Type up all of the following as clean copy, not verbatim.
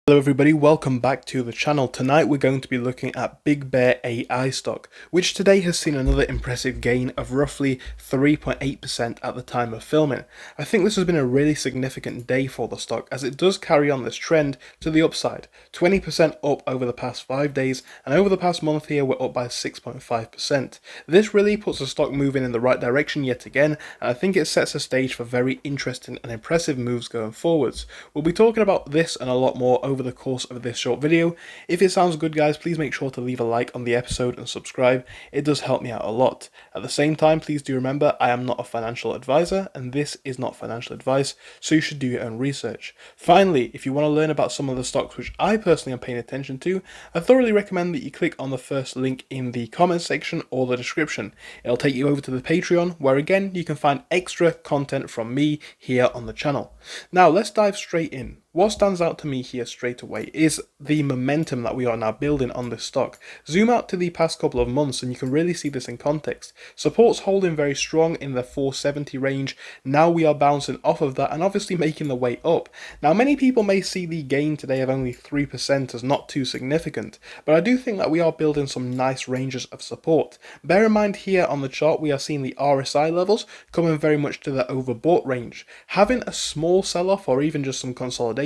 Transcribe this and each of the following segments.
Hello everybody, welcome back to the channel. Tonight we're going to be looking at BigBear.ai stock, which today has seen another impressive gain of roughly 3.8% at the time of filming. I think this has been a really significant day for the stock as it does carry on this trend to the upside. 20% up over the past 5 days, and over the past month here we're up by 6.5%. This really puts the stock moving in the right direction yet again, and I think it sets a stage for very interesting and impressive moves going forwards. We'll be talking about this and a lot more over the course of this short video. If it sounds good, guys, please make sure to leave a like on the episode and subscribe. It does help me out a lot. At the same time, please do remember I am not a financial advisor and this is not financial advice, so you should do your own research. Finally, if you want to learn about some of the stocks which I personally am paying attention to, I thoroughly recommend that you click on the first link in the comments section or the description. It'll take you over to the Patreon, where again you can find extra content from me here on the channel. Now let's dive straight in. What stands out to me here straight away is the momentum that we are now building on this stock. Zoom out to the past couple of months and you can really see this in context. Support's holding very strong in the 470 range. Now we are bouncing off of that and obviously making the way up. Now many people may see the gain today of only 3% as not too significant, but I do think that we are building some nice ranges of support. Bear in mind here on the chart we are seeing the RSI levels coming very much to the overbought range. Having a small sell-off or even just some consolidation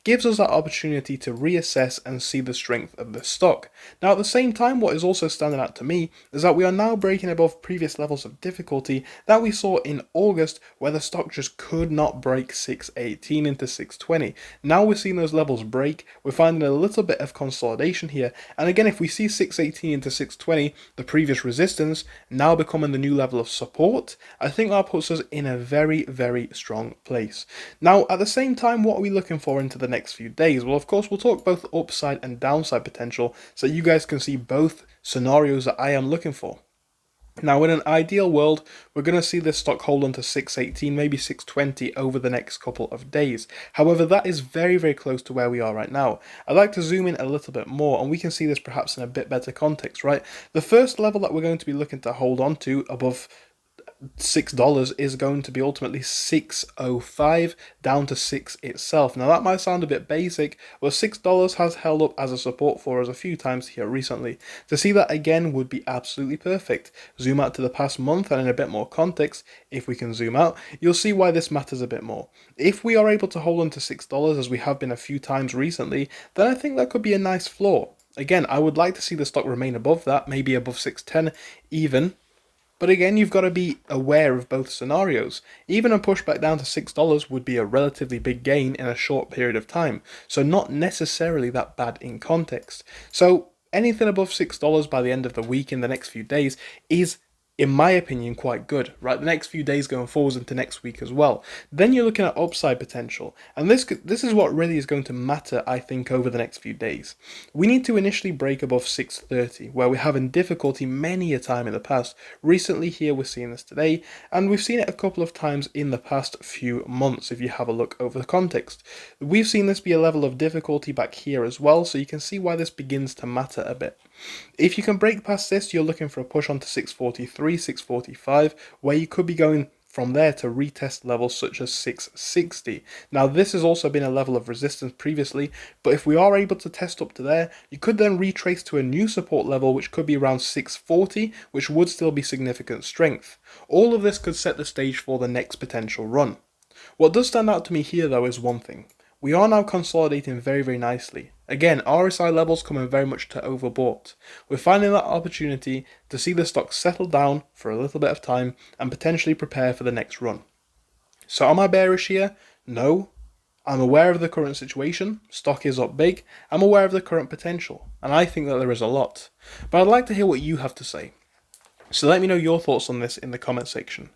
gives us that opportunity to reassess and see the strength of the stock. Now at the same time, what is also standing out to me is that we are now breaking above previous levels of difficulty that we saw in August, where the stock just could not break 618 into 620. Now we're seeing those levels break, we're finding a little bit of consolidation here, and again if we see 618 into 620, the previous resistance, now becoming the new level of support, I think that puts us in a very, very strong place. Now at the same time, what are we looking for into the next few days? Well, of course, we'll talk both upside and downside potential so you guys can see both scenarios that I am looking for. Now, in an ideal world, we're going to see this stock hold on to 618, maybe 620 over the next couple of days. However, that is very, very close to where we are right now. I'd like to zoom in a little bit more, and we can see this perhaps in a bit better context, right? The first level that we're going to be looking to hold on to above $6 is going to be ultimately 605 down to 6 itself. Now that might sound a bit basic, but $6 has held up as a support for us a few times here recently. To see that again would be absolutely perfect. Zoom out to the past month and in a bit more context, if we can zoom out, you'll see why this matters a bit more. If we are able to hold on to $6 as we have been a few times recently, then I think that could be a nice floor. Again, I would like to see the stock remain above that, maybe above 610 even. But again, you've got to be aware of both scenarios. Even a pushback down to $6 would be a relatively big gain in a short period of time, so not necessarily that bad in context. So anything above $6 by the end of the week in the next few days is, in my opinion, quite good, right? The next few days going forwards into next week as well. Then you're looking at upside potential, and this is what really is going to matter, I think, over the next few days. We need to initially break above 630, where we're having difficulty many a time in the past. Recently here we're seeing this today, and we've seen it a couple of times in the past few months if you have a look over the context. We've seen this be a level of difficulty back here as well, so you can see why this begins to matter a bit. If you can break past this, you're looking for a push onto 643, 645, where you could be going from there to retest levels such as 660. Now this has also been a level of resistance previously, but if we are able to test up to there, you could then retrace to a new support level which could be around 640, which would still be significant strength. All of this could set the stage for the next potential run. What does stand out to me here though is one thing. We are now consolidating very, very nicely. Again, RSI levels coming very much to overbought. We're finding that opportunity to see the stock settle down for a little bit of time and potentially prepare for the next run. So am I bearish here? No. I'm aware of the current situation. Stock is up big. I'm aware of the current potential. And I think that there is a lot. But I'd like to hear what you have to say. So let me know your thoughts on this in the comment section.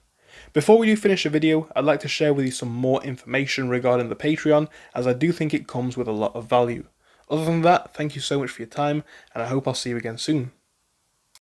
Before we do finish the video, I'd like to share with you some more information regarding the Patreon, as I do think it comes with a lot of value. Other than that, thank you so much for your time, and I hope I'll see you again soon.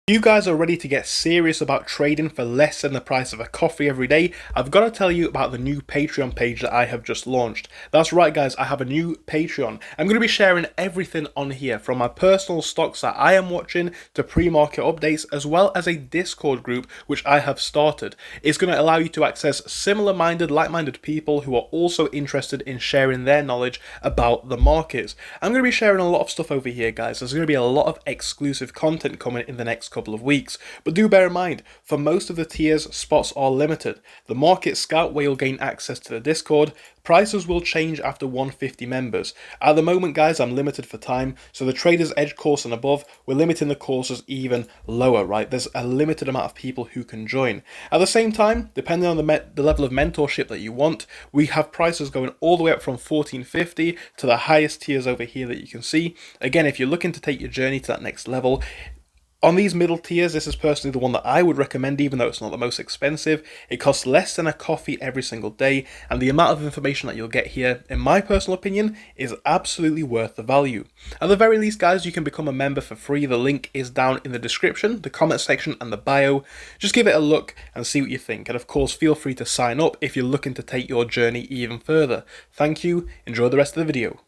You guys are ready to get serious about trading for less than the price of a coffee every day? I've got to tell you about the new Patreon page that I have just launched. That's right guys, I have a new Patreon. I'm going to be sharing everything on here, from my personal stocks that I am watching to pre-market updates, as well as a Discord group which I have started. It's going to allow you to access similar-minded, like-minded people who are also interested in sharing their knowledge about the markets. I'm going to be sharing a lot of stuff over here guys. There's going to be a lot of exclusive content coming in the next couple of weeks, but do bear in mind, for most of the tiers, spots are limited. The Market Scout, where you'll gain access to the Discord, prices will change after 150 members. At the moment guys, I'm limited for time, so the Trader's Edge course and above, we're limiting the courses even lower, right? There's a limited amount of people who can join. At the same time, depending on the level of mentorship that you want, we have prices going all the way up from 1450 to the highest tiers over here that you can see. Again, if you're looking to take your journey to that next level, on these middle tiers, this is personally the one that I would recommend, even though it's not the most expensive. It costs less than a coffee every single day, and the amount of information that you'll get here, in my personal opinion, is absolutely worth the value. At the very least, guys, you can become a member for free. The link is down in the description, the comment section, and the bio. Just give it a look and see what you think. And of course, feel free to sign up if you're looking to take your journey even further. Thank you. Enjoy the rest of the video.